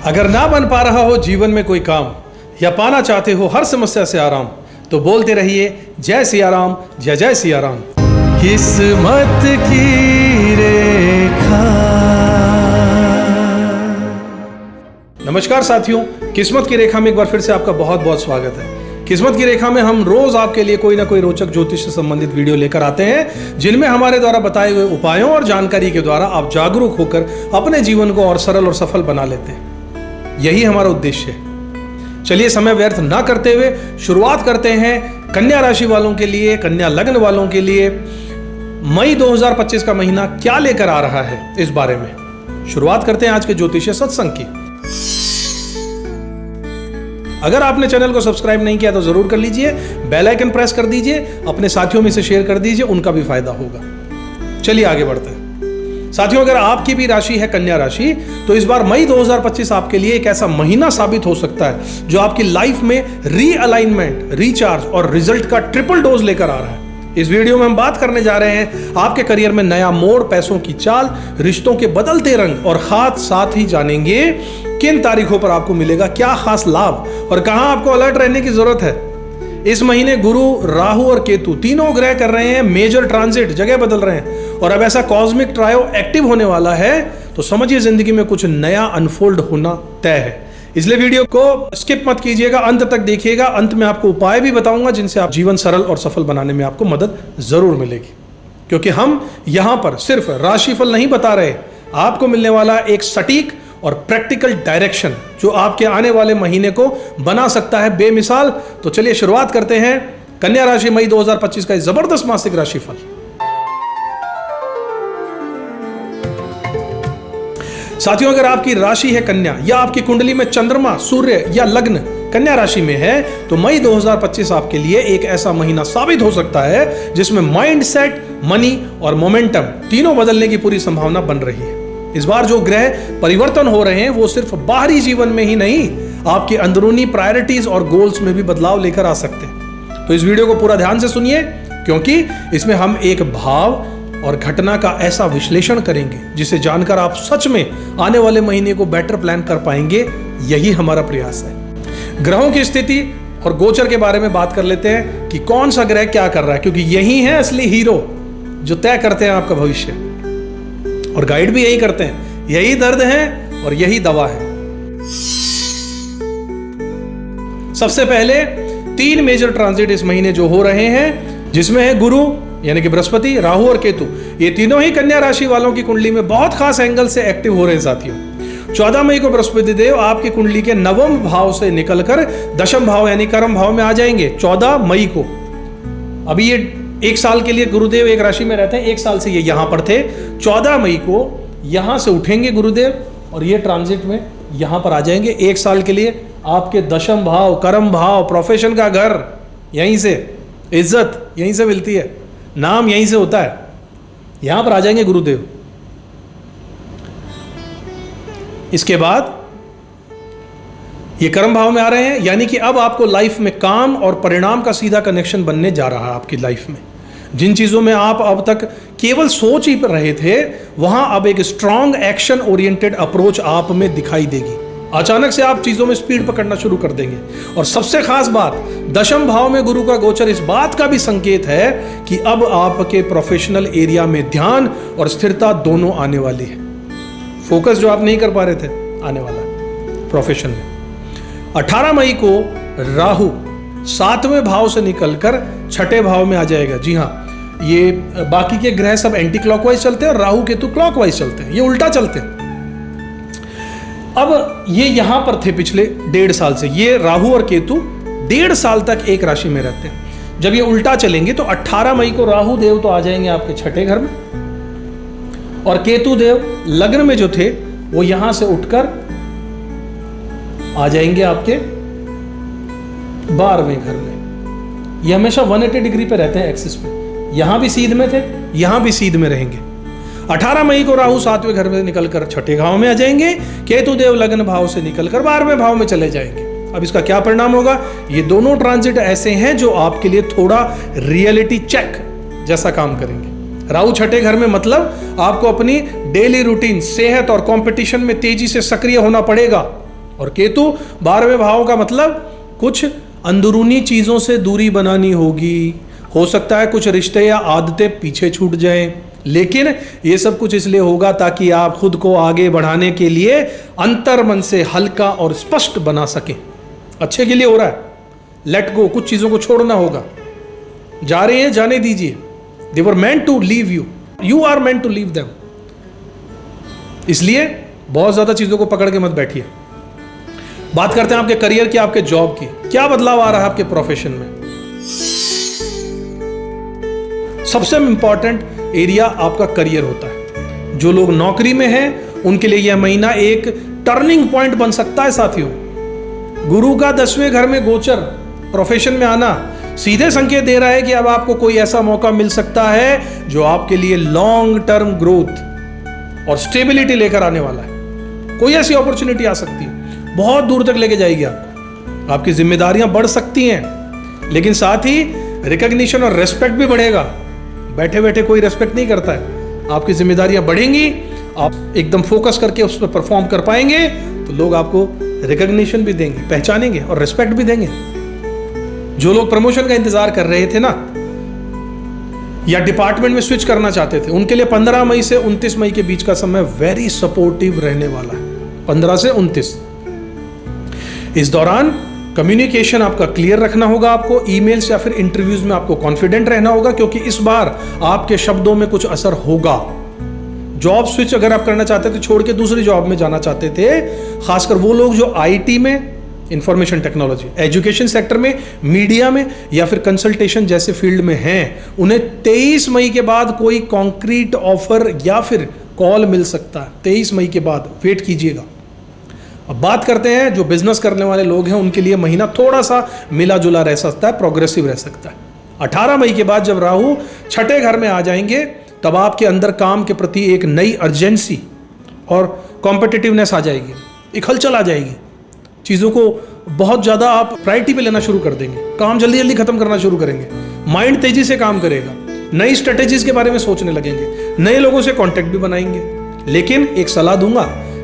अगर ना बन पा रहा हो जीवन में कोई काम या पाना चाहते हो हर समस्या से आराम, तो बोलते रहिए जय सिया राम, जय जय सिया राम। किस्मत की रेखा। नमस्कार साथियों, किस्मत की रेखा में एक बार फिर से आपका बहुत बहुत स्वागत है। किस्मत की रेखा में हम रोज आपके लिए कोई ना कोई रोचक ज्योतिष से संबंधित वीडियो लेकर आते हैं, जिनमें हमारे द्वारा बताए हुए उपायों और जानकारी के द्वारा आप जागरूक होकर अपने जीवन को और सरल और सफल बना लेते हैं। यही हमारा उद्देश्य है। चलिए समय व्यर्थ ना करते हुए शुरुआत करते हैं कन्या राशि वालों के लिए, कन्या लग्न वालों के लिए मई 2025 का महीना क्या लेकर आ रहा है, इस बारे में शुरुआत करते हैं आज के ज्योतिषीय सत्संग की। अगर आपने चैनल को सब्सक्राइब नहीं किया तो जरूर कर लीजिए, बेल आइकन प्रेस कर दीजिए, अपने साथियों में से शेयर कर दीजिए, उनका भी फायदा होगा। चलिए आगे बढ़ते हैं साथियों। अगर आपकी भी राशि है कन्या राशि, तो इस बार मई 2025 आपके लिए एक ऐसा महीना साबित हो सकता है जो आपकी लाइफ में रीअलाइनमेंट, रिचार्ज और रिजल्ट का ट्रिपल डोज लेकर आ रहा है। इस वीडियो में हम बात करने जा रहे हैं आपके करियर में नया मोड़, पैसों की चाल, रिश्तों के बदलते रंग, और साथ ही जानेंगे किन तारीखों पर आपको मिलेगा क्या खास लाभ और कहां आपको अलर्ट रहने की जरूरत है। इस महीने गुरु, राहु और केतु तीनों ग्रह कर रहे हैं मेजर ट्रांजिट, जगह बदल रहे हैं, और अब ऐसा कॉस्मिक ट्रायो एक्टिव होने वाला है तो समझिए जिंदगी में कुछ नया अनफोल्ड होना तय है। इसलिए वीडियो को स्किप मत कीजिएगा, अंत तक देखिएगा। अंत में आपको उपाय भी बताऊंगा जिनसे आप जीवन सरल और सफल बनाने में आपको मदद जरूर मिलेगी, क्योंकि हम यहां पर सिर्फ राशिफल नहीं बता रहे, आपको मिलने वाला एक सटीक और प्रैक्टिकल डायरेक्शन जो आपके आने वाले महीने को बना सकता है बेमिसाल। तो चलिए शुरुआत करते हैं कन्या राशि मई 2025 का जबरदस्त मासिक राशिफल। साथियों, अगर आपकी राशि है कन्या या आपकी कुंडली में चंद्रमा, सूर्य या लग्न कन्या राशि में है, तो मई 2025 आपके लिए एक ऐसा महीना साबित हो सकता है जिसमें माइंड सेट, मनी और मोमेंटम तीनों बदलने की पूरी संभावना बन रही है। इस बार जो ग्रह परिवर्तन हो रहे हैं वो सिर्फ बाहरी जीवन में ही नहीं, आपके अंदरूनी प्रायोरिटीज और गोल्स में भी बदलाव लेकर आ सकते हैं। तो इस वीडियो को पूरा ध्यान से सुनिए, क्योंकि इसमें हम एक भाव और घटना का ऐसा विश्लेषण करेंगे जिसे जानकर आप सच में आने वाले महीने को बेटर प्लान कर पाएंगे। यही हमारा प्रयास है। ग्रहों की स्थिति और गोचर के बारे में बात कर लेते हैं कि कौन सा ग्रह क्या कर रहा है, क्योंकि यही है असली हीरो जो तय करते हैं आपका भविष्य और गाइड भी यही करते हैं। यही दर्द है और यही दवा है। सबसे पहले 3 मेजर ट्रांजिट इस महीने जो हो रहे हैं, जिसमें है गुरु यानी कि बृहस्पति, राहु और केतु। ये तीनों ही कन्या राशि वालों की कुंडली में बहुत खास एंगल से एक्टिव हो रहे हैं साथियों। 14 मई को बृहस्पति देव आपकी कुंडली के 9वें भाव से निकलकर 10वें भाव यानी कर्म भाव में आ जाएंगे 14 मई को। अभी ये 1 साल के लिए गुरुदेव एक राशि में रहते हैं, 1 साल से ये यहां पर थे। 14 मई को यहां से उठेंगे गुरुदेव और ये ट्रांजिट में यहां पर आ जाएंगे 1 साल के लिए। आपके 10वें भाव, कर्म भाव, प्रोफेशन का घर, यहीं से इज्जत यहीं से मिलती है, नाम यहीं से होता है, यहां पर आ जाएंगे गुरुदेव। इसके बाद ये कर्म भाव में आ रहे हैं, यानी कि अब आपको लाइफ में काम और परिणाम का सीधा कनेक्शन बनने जा रहा है आपकी लाइफ में। जिन चीजों में आप अब तक केवल सोच ही रहे थे, वहां अब एक स्ट्रांग एक्शन ओरिएंटेड अप्रोच आप में दिखाई देगी। अचानक से आप चीजों में स्पीड पकड़ना शुरू कर देंगे। और सबसे खास बात, 10वें भाव में गुरु का गोचर इस बात का भी संकेत है कि अब आपके प्रोफेशनल एरिया में ध्यान और स्थिरता दोनों आने वाली है। फोकस जो आप नहीं कर पा रहे थे आने वाला है प्रोफेशन में। 18 मई को राहु 7वें भाव से निकलकर 6ठे भाव में आ जाएगा। जी हाँ, ये बाकी के ग्रह सब एंटी क्लॉकवाइज चलते हैं और राहु केतु क्लॉकवाइज चलते हैं, ये उल्टा चलते हैं। अब ये यहां पर थे पिछले 1.5 साल से, ये राहु और केतु 1.5 साल तक एक राशि में रहते हैं। जब ये उल्टा चलेंगे तो 18 मई को राहु देव तो आ जाएंगे आपके 6ठे घर में, और केतु देव लग्न में जो थे वो यहां से उठकर आ जाएंगे आपके 12वें घर में। ये हमेशा 180 डिग्री पे रहते हैं एक्सिस पे, यहां भी सीध में थे, यहां भी सीध में रहेंगे। 18 मई को राहु 7वें घर में निकलकर 6ठे भाव में आ जाएंगे, केतु देव लग्न भाव से निकलकर 12वें भाव में चले जाएंगे। अब इसका क्या परिणाम होगा? ये दोनों ट्रांजिट ऐसे हैं जो आपके लिए थोड़ा रियलिटी चेक जैसा काम करेंगे। राहु 6ठे घर में मतलब आपको अपनी डेली रूटीन, सेहत और कंपटीशन में तेजी से सक्रिय होना पड़ेगा। और केतु 12वें भाव का मतलब कुछ अंदरूनी चीज़ों से दूरी बनानी होगी। हो सकता है कुछ रिश्ते या आदतें पीछे छूट जाएं, लेकिन ये सब कुछ इसलिए होगा ताकि आप खुद को आगे बढ़ाने के लिए अंतर्मन से हल्का और स्पष्ट बना सकें। अच्छे के लिए हो रहा है। लेट गो, कुछ चीज़ों को छोड़ना होगा। जा रहे हैं, जाने दीजिए। They were meant to leave you, you are meant to leave them. इसलिए बहुत ज़्यादा चीज़ों को पकड़ के मत बैठिए। बात करते हैं आपके करियर की, आपके जॉब की। क्या बदलाव आ रहा है आपके प्रोफेशन में? सबसे इंपॉर्टेंट एरिया आपका करियर होता है। जो लोग नौकरी में हैं उनके लिए यह महीना एक टर्निंग पॉइंट बन सकता है साथियों। गुरु का 10वें घर में गोचर, प्रोफेशन में आना सीधे संकेत दे रहा है कि अब आपको कोई ऐसा मौका मिल सकता है जो आपके लिए लॉन्ग टर्म ग्रोथ और स्टेबिलिटी लेकर आने वाला है। कोई ऐसी अपॉर्चुनिटी आ सकती है, बहुत दूर तक लेके जाएगी आपको। आपकी जिम्मेदारियां बढ़ सकती हैं, लेकिन साथ ही रिकॉग्निशन और रेस्पेक्ट भी बढ़ेगा। बैठे बैठे कोई रेस्पेक्ट नहीं करता है। आपकी जिम्मेदारियां बढ़ेंगी, आप एकदम फोकस करके उस पर परफॉर्म कर पाएंगे तो लोग आपको रिकॉग्निशन भी देंगे, पहचानेंगे और रेस्पेक्ट भी देंगे। जो लोग प्रमोशन का इंतजार कर रहे थे ना, या डिपार्टमेंट में स्विच करना चाहते थे, उनके लिए 15 मई से 29 मई के बीच का समय वेरी सपोर्टिव रहने वाला है। 15 से 29 इस दौरान कम्युनिकेशन आपका क्लियर रखना होगा। आपको ईमेल्स या फिर इंटरव्यूज में आपको कॉन्फिडेंट रहना होगा, क्योंकि इस बार आपके शब्दों में कुछ असर होगा। जॉब स्विच अगर आप करना चाहते थे, छोड़ के दूसरी जॉब में जाना चाहते थे, खासकर वो लोग जो आईटी में, इंफॉर्मेशन टेक्नोलॉजी, एजुकेशन सेक्टर में, मीडिया में या फिर कंसल्टेशन जैसे फील्ड में हैं, उन्हें 23 मई के बाद कोई कॉन्क्रीट ऑफर या फिर कॉल मिल सकता है। 23 मई के बाद वेट कीजिएगा। अब बात करते हैं जो बिजनेस करने वाले लोग हैं, उनके लिए महीना थोड़ा सा मिला जुला रह सकता है, प्रोग्रेसिव रह सकता है। 18 मई के बाद जब राहु 6ठे घर में आ जाएंगे, तब आपके अंदर काम के प्रति एक नई अर्जेंसी और कॉम्पिटिटिवनेस आ जाएगी, एक हलचल आ जाएगी। चीज़ों को बहुत ज़्यादा आप प्रायोरिटी पे लेना शुरू कर देंगे, काम जल्दी जल्दी खत्म करना शुरू करेंगे, माइंड तेजी से काम करेगा, नई स्ट्रेटेजीज के बारे में सोचने लगेंगे, नए लोगों से कॉन्टेक्ट भी बनाएंगे। लेकिन एक सलाह दूंगा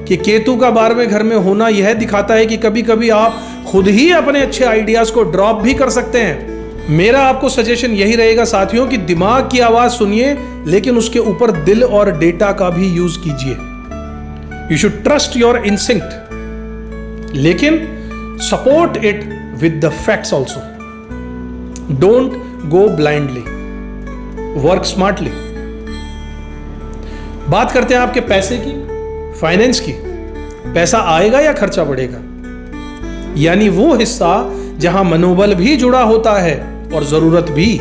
कि केतु का 12वें घर में होना यह दिखाता है कि कभी कभी आप खुद ही अपने अच्छे आइडियाज को ड्रॉप भी कर सकते हैं। मेरा आपको सजेशन यही रहेगा साथियों कि दिमाग की आवाज सुनिए, लेकिन उसके ऊपर दिल और डेटा का भी यूज कीजिए। You should trust your instinct, लेकिन support it with the facts also. Don't go blindly, work smartly. बात करते हैं आपके पैसे की, फाइनेंस की। पैसा आएगा या खर्चा बढ़ेगा, यानी वो हिस्सा जहां मनोबल भी जुड़ा होता है और जरूरत भी।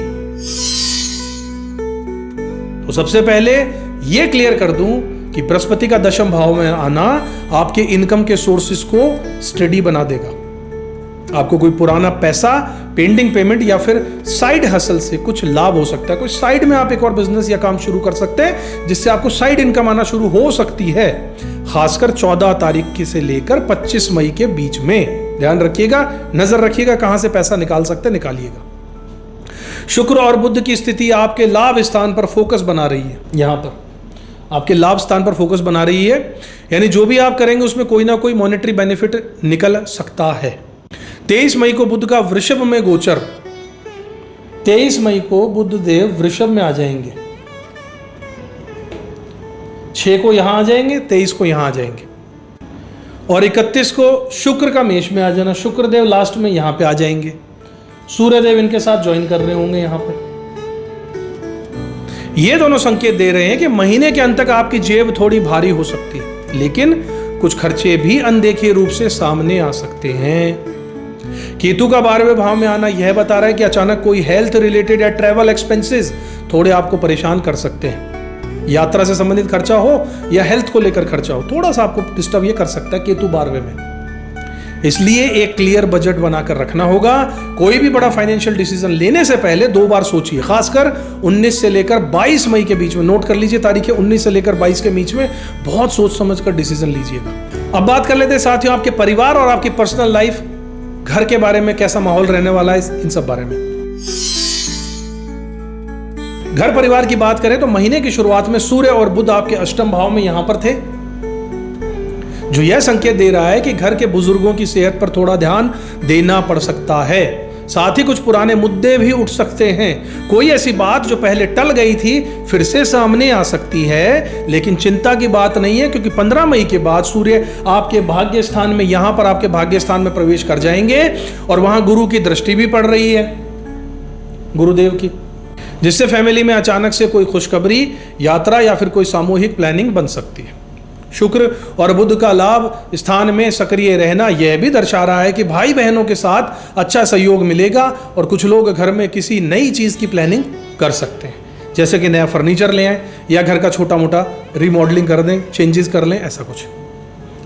तो सबसे पहले यह क्लियर कर दूं कि बृहस्पति का 10वें भाव में आना आपके इनकम के सोर्सेस को स्टडी बना देगा। आपको कोई पुराना पैसा, पेंडिंग पेमेंट या फिर साइड हसल से कुछ लाभ हो सकता है। कोई साइड में आप एक और बिजनेस या काम शुरू कर सकते हैं जिससे आपको साइड इनकम आना शुरू हो सकती है, खासकर 14 तारीख से लेकर 25 मई के बीच में। ध्यान रखिएगा, नजर रखिएगा कहां से पैसा निकाल सकते, निकालिएगा। शुक्र और बुध की स्थिति आपके लाभ स्थान पर फोकस बना रही है। यहां पर आपके लाभ स्थान पर फोकस बना रही है, यानी जो भी आप करेंगे उसमें कोई ना कोई मॉनेटरी बेनिफिट निकल सकता है। 23 मई को बुध का वृषभ में गोचर, 23 मई को बुध देव वृषभ में आ जाएंगे। 6 को यहां आ जाएंगे, 23 को यहां आ जाएंगे और 31 को शुक्र का मेष में आ जाना। शुक्र देव लास्ट में यहां पे आ जाएंगे। सूर्य देव इनके साथ ज्वाइन कर रहे होंगे यहां पे। ये दोनों संकेत दे रहे हैं कि महीने के अंत तक आपकी जेब थोड़ी भारी हो सकती है, लेकिन कुछ खर्चे भी अनदेखे रूप से सामने आ सकते हैं। केतु का 12वें भाव में आना यह बता रहा है कि अचानक कोई हेल्थ रिलेटेड या ट्रैवल एक्सपेंसेस थोड़े आपको परेशान कर सकते हैं। यात्रा से संबंधित खर्चा हो या हेल्थ को लेकर खर्चा हो, थोड़ा सा आपको डिस्टर्ब ये कर सकता है केतु 12वें में। इसलिए एक क्लियर बजट बनाकर रखना होगा। कोई भी बड़ा फाइनेंशियल डिसीजन लेने से पहले 2 बार सोचिए, खासकर 19 से लेकर 22 मई के बीच में। नोट कर लीजिए तारीखें, 19 से लेकर 22 के बीच में बहुत सोच समझ कर डिसीजन लीजिएगा। अब बात कर लेते हैं साथियों आपके परिवार और आपकी पर्सनल लाइफ, घर के बारे में कैसा माहौल रहने वाला है, इन सब बारे में। घर परिवार की बात करें तो महीने की शुरुआत में सूर्य और बुध आपके अष्टम भाव में यहां पर थे, जो यह संकेत दे रहा है कि घर के बुजुर्गों की सेहत पर थोड़ा ध्यान देना पड़ सकता है। साथ ही कुछ पुराने मुद्दे भी उठ सकते हैं। कोई ऐसी बात जो पहले टल गई थी फिर से सामने आ सकती है, लेकिन चिंता की बात नहीं है, क्योंकि 15 मई के बाद सूर्य आपके भाग्य स्थान में, यहां पर आपके भाग्य स्थान में प्रवेश कर जाएंगे और वहां गुरु की दृष्टि भी पड़ रही है, गुरुदेव की, जिससे फैमिली में अचानक से कोई खुशखबरी, यात्रा या फिर कोई सामूहिक प्लानिंग बन सकती है। शुक्र और बुध का लाभ स्थान में सक्रिय रहना यह भी दर्शा रहा है कि भाई बहनों के साथ अच्छा सहयोग मिलेगा और कुछ लोग घर में किसी नई चीज़ की प्लानिंग कर सकते हैं, जैसे कि नया फर्नीचर ले आएं या घर का छोटा मोटा रीमॉडलिंग कर दें, चेंजेस कर लें, ऐसा कुछ।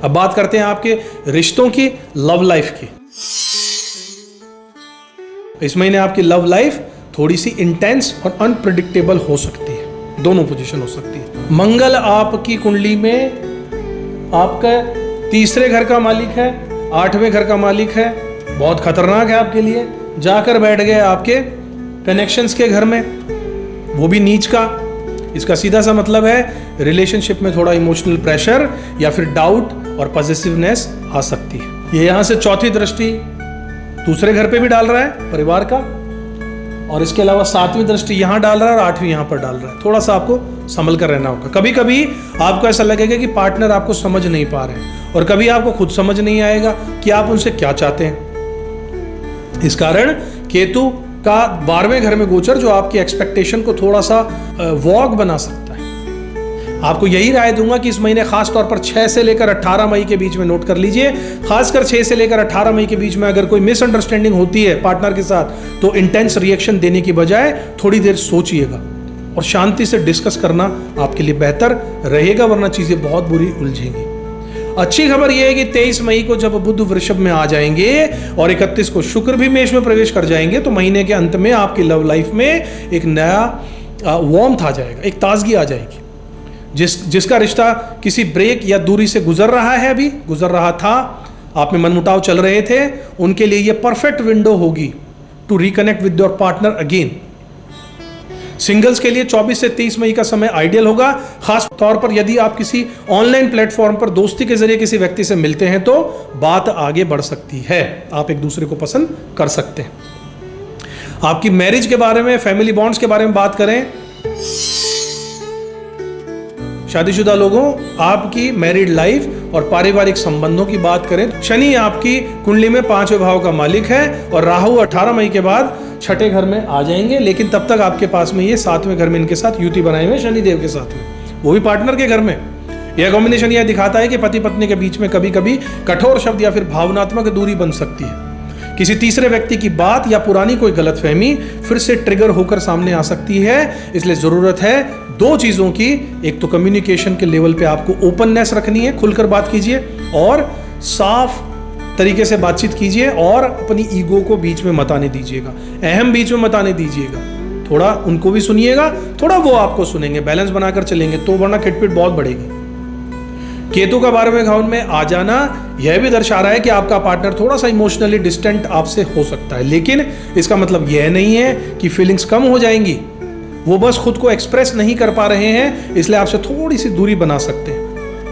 अब बात करते हैं आपके रिश्तों की, लव लाइफ की। इस महीने आपकी लव लाइफ थोड़ी सी इंटेंस और अनप्रिडिक्टेबल हो सकती है, दोनों पोजीशन हो सकती है। मंगल आपकी कुंडली में आपका तीसरे घर का मालिक है, 8वें घर का मालिक है, बहुत खतरनाक है आपके लिए। जाकर बैठ गए आपके कनेक्शंस के घर में, वो भी नीच का। इसका सीधा सा मतलब है रिलेशनशिप में थोड़ा इमोशनल प्रेशर या फिर डाउट और पॉजिटिवनेस आ सकती है। ये यहां से चौथी दृष्टि दूसरे घर पे भी डाल रहा है, परिवार का, और इसके अलावा 7वीं दृष्टि यहां डाल रहा है और 8वीं यहां पर डाल रहा है। थोड़ा सा आपको संभल कर रहना होगा। कभी कभी आपको ऐसा लगेगा कि पार्टनर आपको समझ नहीं पा रहे हैं, और कभी आपको खुद समझ नहीं आएगा कि आप उनसे क्या चाहते हैं। इस कारण केतु का 12वें घर में गोचर जो आपकी एक्सपेक्टेशन को थोड़ा सा वॉग बना सकता है। आपको यही राय दूंगा कि इस महीने खास तौर पर 6 से लेकर 18 मई के बीच में नोट कर लीजिए। खासकर 6 से लेकर 18 मई के बीच में अगर कोई मिसअंडरस्टैंडिंग होती है पार्टनर के साथ, तो इंटेंस रिएक्शन देने की बजाय थोड़ी देर सोचिएगा और शांति से डिस्कस करना आपके लिए बेहतर रहेगा, वरना चीजें बहुत बुरी उलझेंगी। अच्छी खबर यह है कि 23 मई को जब बुध वृषभ में आ जाएंगे और 31 को शुक्र भी मेष में प्रवेश कर जाएंगे, तो महीने के अंत में आपकी लव लाइफ में एक नया वार्मथ आ जाएगा, एक ताजगी आ जाएगी। जिसका रिश्ता किसी ब्रेक या दूरी से गुजर रहा है, अभी गुजर रहा था, आप में मनमुटाव चल रहे थे, उनके लिए यह परफेक्ट विंडो होगी to reconnect with your partner again. Singles के लिए 24 से 30 मई का समय आइडियल होगा। खास तौर पर यदि आप किसी ऑनलाइन प्लेटफॉर्म पर दोस्ती के जरिए किसी व्यक्ति से मिलते हैं तो बात आगे बढ़ सकती है, आप एक दूसरे को पसंद कर सकते हैं। आपकी मैरिज के बारे में, फैमिली बॉन्ड्स के बारे में बात करें, शादीशुदा लोगों, आपकी मैरिड लाइफ और पारिवारिक संबंधों की बात करें, शनि आपकी कुंडली में 5वें भाव का मालिक है और राहु 18 मई के बाद 6ठे घर में आ जाएंगे, लेकिन तब तक आपके पास में ये 7वें घर में इनके साथ युति बनाए हुए शनि देव के साथ में, वो भी पार्टनर के घर में। यह कॉम्बिनेशन यह दिखाता है कि पति पत्नी के बीच में कभी कभी कठोर शब्द या फिर भावनात्मक दूरी बन सकती है। किसी तीसरे व्यक्ति की बात या पुरानी कोई गलतफहमी फिर से ट्रिगर होकर सामने आ सकती है। इसलिए जरूरत है 2 चीजों की, एक तो कम्युनिकेशन के लेवल पे आपको ओपननेस रखनी है, खुलकर बात कीजिए और साफ तरीके से बातचीत कीजिए और अपनी ईगो को बीच में मत आने दीजिएगा, अहम बीच में मत आने दीजिएगा। थोड़ा उनको भी सुनिएगा, थोड़ा वो आपको सुनेंगे, बैलेंस बनाकर चलेंगे, तो वरना खिटपिट बहुत बढ़ेगी। केतु का 12वें भाव में आ जाना यह भी दर्शा रहा है कि आपका पार्टनर थोड़ा सा इमोशनली डिस्टेंट आपसे हो सकता है, लेकिन इसका मतलब यह नहीं है कि फीलिंग्स कम हो जाएंगी, वो बस खुद को एक्सप्रेस नहीं कर पा रहे हैं, इसलिए आपसे थोड़ी सी दूरी बना सकते हैं।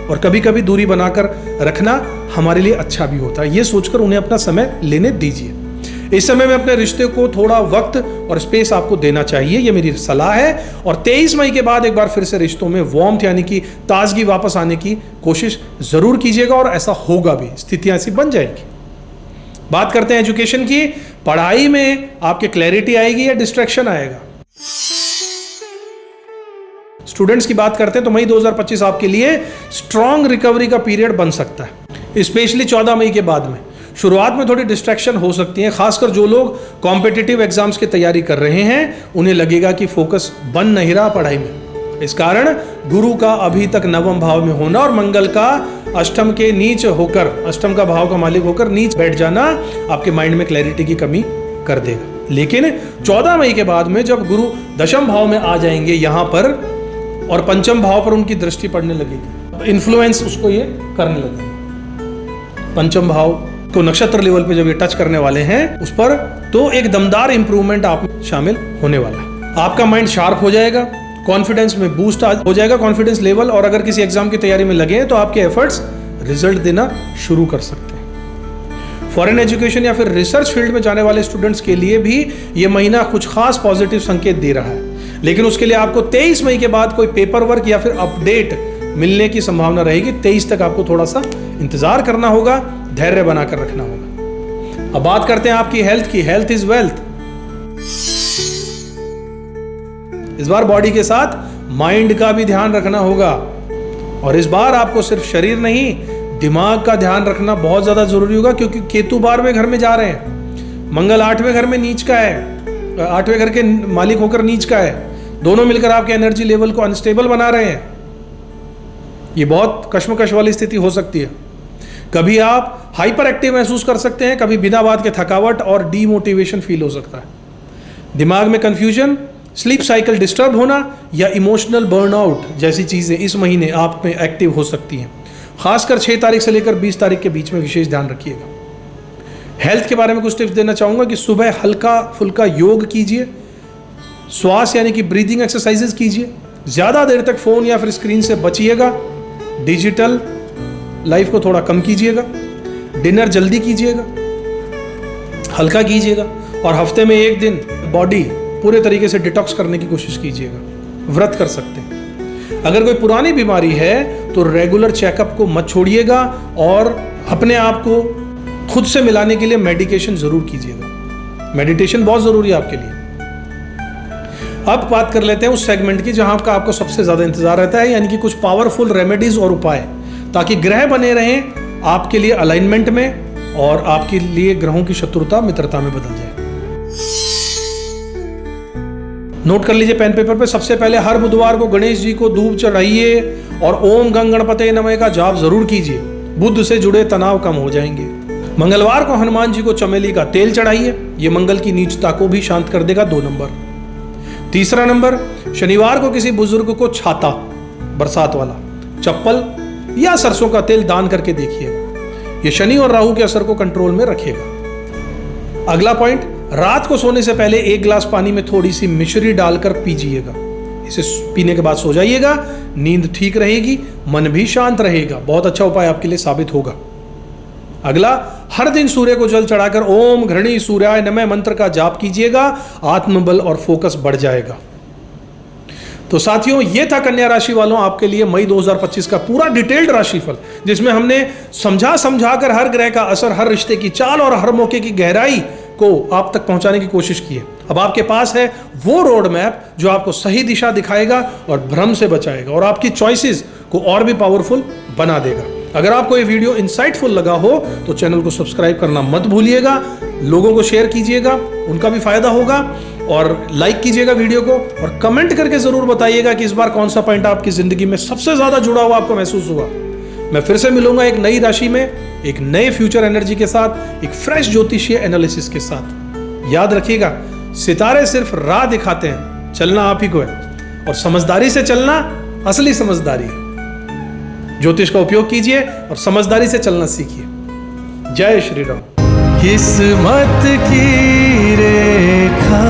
और कभी कभी दूरी बनाकर रखना हमारे लिए अच्छा भी होता है, ये सोचकर उन्हें अपना समय लेने दीजिए। इस समय में अपने रिश्ते को थोड़ा वक्त और स्पेस आपको देना चाहिए, ये मेरी सलाह है। और 23 मई के बाद एक बार फिर से रिश्तों में वार्मथ यानी कि ताजगी वापस आने की कोशिश जरूर कीजिएगा और ऐसा होगा भी, स्थितियां ऐसी बन जाएंगी। बात करते हैं एजुकेशन की। पढ़ाई में आपके क्लैरिटी आएगी या डिस्ट्रैक्शन आएगा? स्टूडेंट्स की बात करते हैं तो मई 2025 आपके लिए स्ट्रॉन्ग रिकवरी का पीरियड बन सकता है, स्पेशली 14 मई के बाद में। शुरुआत में थोड़ी डिस्ट्रैक्शन हो सकती है, खासकर जो लोग कॉम्पिटिटिव एग्जाम्स की तैयारी कर रहे हैं, उन्हें लगेगा कि फोकस बन नहीं रहा पढ़ाई में। इस कारण गुरु का अभी तक 9वें भाव में होना और मंगल का अष्टम के नीच होकर, अष्टम का भाव का मालिक होकर नीच बैठ जाना आपके माइंड में क्लैरिटी की कमी कर देगा। लेकिन 14 मई के बाद में जब गुरु 10वें भाव में आ जाएंगे यहां पर और 5वें भाव पर उनकी दृष्टि पड़ने लगेगी, इन्फ्लुएंस उसको ये करने लगेगा। 5वें भाव को नक्षत्र लेवल पे जब ये टच करने वाले हैं उस पर, तो एक दमदार इंप्रूवमेंट आप में शामिल होने वाला है। आपका माइंड शार्प हो जाएगा, कॉन्फिडेंस में बूस्ट हो जाएगा, कॉन्फिडेंस लेवल, और अगर किसी एग्जाम की तैयारी में लगे तो आपके एफर्ट्स रिजल्ट देना शुरू कर सकते हैं। फॉरेन एजुकेशन या फिर रिसर्च फील्ड में जाने वाले स्टूडेंट्स के लिए भी ये महीना कुछ खास पॉजिटिव संकेत दे रहा है, लेकिन उसके लिए आपको 23 मई के बाद कोई पेपर वर्क या फिर अपडेट मिलने की संभावना रहेगी। 23 तक आपको थोड़ा सा इंतजार करना होगा, धैर्य बनाकर रखना होगा। अब बात करते हैं आपकी हेल्थ की। Health is wealth. इस बार बॉडी के साथ माइंड का भी ध्यान रखना होगा, और इस बार आपको सिर्फ शरीर नहीं दिमाग का ध्यान रखना बहुत ज्यादा जरूरी होगा, क्योंकि केतु 12वें घर में जा रहे हैं, मंगल 8वें घर में नीच का है, 8वें घर के मालिक होकर नीच का है। दोनों मिलकर आपके एनर्जी लेवल को अनस्टेबल बना रहे हैं। ये बहुत कश्मकश वाली स्थिति हो सकती है। कभी आप हाइपर एक्टिव महसूस कर सकते हैं, कभी बिना बात के थकावट और डीमोटिवेशन फील हो सकता है। दिमाग में कंफ्यूजन, स्लीप साइकिल डिस्टर्ब होना या इमोशनल बर्नआउट जैसी चीजें इस महीने आप में एक्टिव हो सकती हैं। खासकर 6 तारीख से लेकर 20 तारीख के बीच में विशेष ध्यान रखिएगा। हेल्थ के बारे में कुछ टिप्स देना चाहूंगा कि सुबह हल्का फुल्का योग कीजिए, श्वास यानी कि ब्रीदिंग एक्सरसाइजेस कीजिए, ज्यादा देर तक फोन या फिर स्क्रीन से बचिएगा, डिजिटल लाइफ को थोड़ा कम कीजिएगा, डिनर जल्दी कीजिएगा, हल्का कीजिएगा, और हफ्ते में 1 दिन बॉडी पूरे तरीके से डिटॉक्स करने की कोशिश कीजिएगा। व्रत कर सकते हैं। अगर कोई पुरानी बीमारी है तो रेगुलर चेकअप को मत छोड़िएगा, और अपने आप को खुद से मिलाने के लिए मेडिकेशन जरूर कीजिएगा। मेडिटेशन बहुत जरूरी है आपके लिए। अब बात कर लेते हैं उस सेगमेंट की जहां आपको सबसे ज्यादा इंतजार रहता है, यानी कि कुछ पावरफुल रेमेडीज और उपाय, ताकि ग्रह बने रहें आपके लिए अलाइनमेंट में और आपके लिए ग्रहों की शत्रुता मित्रता में बदल जाए। नोट कर लीजिए पेन पेपर पे। सबसे पहले हर बुधवार को गणेश जी को धूप चढ़ाइए और ओम गंग गणपते नमः का जाप जरूर कीजिए। बुध से जुड़े तनाव कम हो जाएंगे। मंगलवार को हनुमान जी को चमेली का तेल चढ़ाइए, यह मंगल की नीचता को भी शांत कर देगा। 2 नंबर। तीसरा नंबर, शनिवार को किसी बुजुर्ग को छाता, बरसात वाला, चप्पल या सरसों का तेल दान करके देखिएगा। यह शनि और राहु के असर को कंट्रोल में रखेगा। अगला पॉइंट, रात को सोने से पहले 1 गिलास पानी में थोड़ी सी मिश्री डालकर पीजिएगा। इसे पीने के बाद सो जाइएगा, नींद ठीक रहेगी, मन भी शांत रहेगा। बहुत अच्छा उपाय आपके लिए साबित होगा। अगला, हर दिन सूर्य को जल चढ़ाकर ओम घृणी सूर्याय नमः मंत्र का जाप कीजिएगा। आत्मबल और फोकस बढ़ जाएगा। तो साथियों, यह था कन्या राशि वालों आपके लिए मई 2025 का पूरा डिटेल्ड राशिफल, जिसमें हमने समझा कर हर ग्रह का असर, हर रिश्ते की चाल और हर मौके की गहराई को आप तक पहुंचाने की कोशिश की है। अब आपके पास है वो रोड मैप जो आपको सही दिशा दिखाएगा और भ्रम से बचाएगा और आपकी चॉइसेस को और भी पावरफुल बना देगा। अगर आपको ये वीडियो इंसाइटफुल लगा हो तो चैनल को सब्सक्राइब करना मत भूलिएगा, लोगों को शेयर कीजिएगा, उनका भी फायदा होगा, और लाइक कीजिएगा वीडियो को, और कमेंट करके जरूर बताइएगा कि इस बार कौन सा पॉइंट आपकी जिंदगी में सबसे ज्यादा जुड़ा हुआ आपको महसूस हुआ। मैं फिर से मिलूंगा एक नई राशि में, एक नए फ्यूचर एनर्जी के साथ, एक फ्रेश ज्योतिषीय एनालिसिस के साथ। याद रखिएगा, सितारे सिर्फ राह दिखाते हैं, चलना आप ही को है, और समझदारी से चलना असली समझदारी है। ज्योतिष का उपयोग कीजिए और समझदारी से चलना सीखिए। जय श्री राम। किस्मत की रेखा